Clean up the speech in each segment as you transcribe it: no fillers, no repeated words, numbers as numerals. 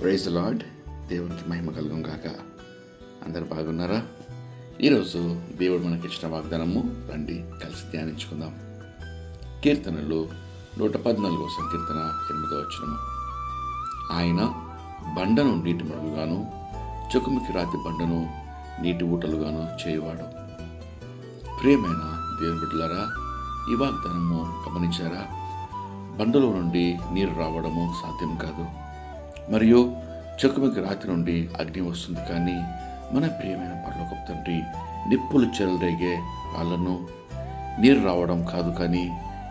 Praise the lord. దేవునికి మహిమ కలుగును గాక. అందరు బాగున్నారా? ఈరోజు దేవుడు మనకిచ్చిన వాగ్దానము రండి కలిసి ధ్యానించుకుందాం. కీర్తనలు 114 సంకీర్తన 8వ వచనము. ఆయన బండను నీటి మడుగుగాను, చెకుముకి రాతి బండను నీటి ఊటలుగాను చేయువాడు. ప్రియమైన దేవుని బిడ్డలారా, ఈ వాగ్దానము గమనించారా? బండలో నుండి నీరు రావడము సాధ్యం కాదు, మరియు చెకుముకి రాతి నుండి అగ్ని వస్తుంది. కానీ మన ప్రియమైన పరలోకపు తండ్రి నిప్పులు చెలరేగే వాళ్ళను నీరు రావడం కాదు, కానీ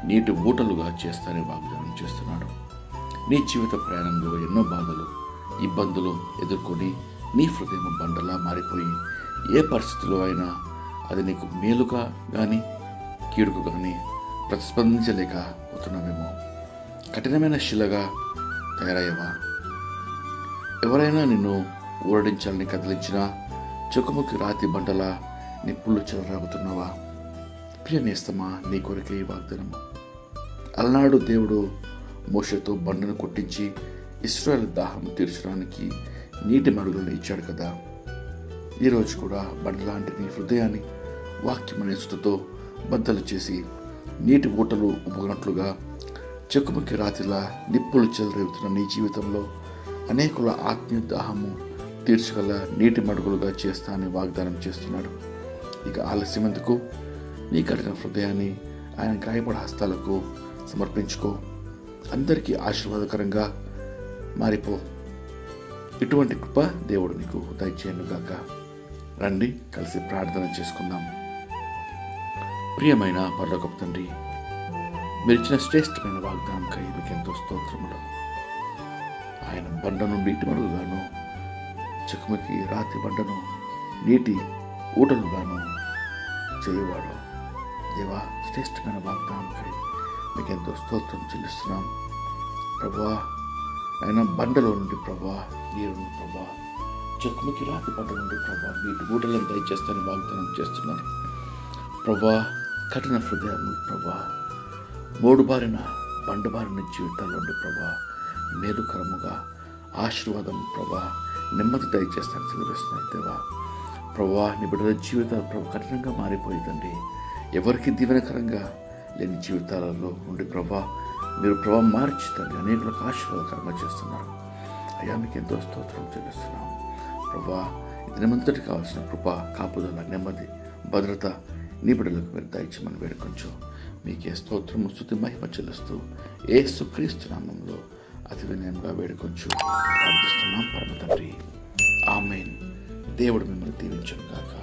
నీటి ఊటలుగా చేస్తానని వాగ్దానం చేస్తున్నాడు. నీ జీవిత ప్రయాణంలో ఎన్నో బాధలు, ఇబ్బందులు ఎదుర్కొని నీ హృదయం బండలా మారిపోయి ఏ పరిస్థితిలో అయినా అది నీకు మేలుగా కానీ కీడుకు కానీ ప్రతిస్పందించలేకపోతున్నావేమో. కఠినమైన శిలగా తయారయ్యవా? ఎవరైనా నిన్ను ఊరడించాలని కదిలించినా చెకుముకి రాతి బండలా నిప్పులు చెలరాగుతున్నావా? ప్రియనేస్తమా, నీ కొరకే ఈ వాగ్దానము. అలనాడు దేవుడు మోషేతో బండను కొట్టించి ఇశ్రాయేలు దాహం తీర్చడానికి నీటి మడుగులను ఇచ్చాడు కదా. ఈరోజు కూడా బండలాంటి నీ హృదయాన్ని వాక్యం అనే సుతతో బద్దలు చేసి నీటి ఊటలు ఉబ్బునట్లుగా చెకుముకి రాతిలా నిప్పులు చెలరేగుతున్న నీ జీవితంలో అనేకుల ఆత్మీయ దాహము తీర్చగల నీటి మడుగులుగా చేస్తా అని వాగ్దానం చేస్తున్నాడు. ఇక ఆలస్యం ఎందుకు? నీ కఠిన హృదయాన్ని ఆయన గాయపడ హస్తాలకు సమర్పించుకో. అందరికీ ఆశీర్వాదకరంగా మారిపో. ఇటువంటి కృప దేవుడు నీకు దయచేయనుగాక. రండి కలిసి ప్రార్థన చేసుకుందాం. ప్రియమైన పరలోకపు తండ్రి, మీరు ఇచ్చిన శ్రేష్టమైన వాగ్దానంకై మీకు ఎంతో స్తోత్రములు. ఆయన బండను నీటి మడుగుగాను, చెకుముకి రాతి బండను నీటి ఊటలుగాను చేయువాడు. దేవా, శ్రేష్టమైన వాగ్దానంకై మీకు ఎంతో స్తోత్రం చెల్లిస్తున్నాం ప్రభువా. ఆయన బండలో నుండి ప్రభువా నీరు ప్రభువా, చెకుముకి రాతి బండ నుండి ప్రభువా నీటి ఊటలను దయచేస్తానని వాగ్దానం చేస్తున్నారు ప్రభువా. కఠిన హృదయాలు ప్రభువా, మోడుబారిన బండబారిన జీవితాల్లో నుండి ప్రభువా మేలుకరముగా ఆశీర్వాదం ప్రభా నెమ్మది దయచేస్తాను సెలవిస్తున్నారు దేవా. ప్రభా, నీ బిడ్డల జీవితాలు ప్రభు కఠినంగా మారిపోయిందండి. ఎవరికి దీవెనకరంగా లేని జీవితాలలో నుండి ప్రభా మీరు ప్రభా మార్చితండి అనేకులకు ఆశీర్వాదకరంగా చేస్తున్నారు. అయ్యా, మీకు ఎంతో స్తోత్రం చెల్లిస్తున్నాం ప్రభా. దినమంతటి కావాల్సిన కృప, కాపుదల, నెమ్మది, భద్రత నీ బిడ్డలకు మీరు దయచేయమని వేడుకొంచు. మీకే స్తోత్రము, స్తుతి, మహిమ చెల్లిస్తూ యేసుక్రీస్తు నామములో అతి వినయంగా వేడుకొంచు ప్రార్థిస్తున్నాం పరమ తండ్రి. ఆమేన్. దేవుడు మిమ్మల్ని దీవించును గాక.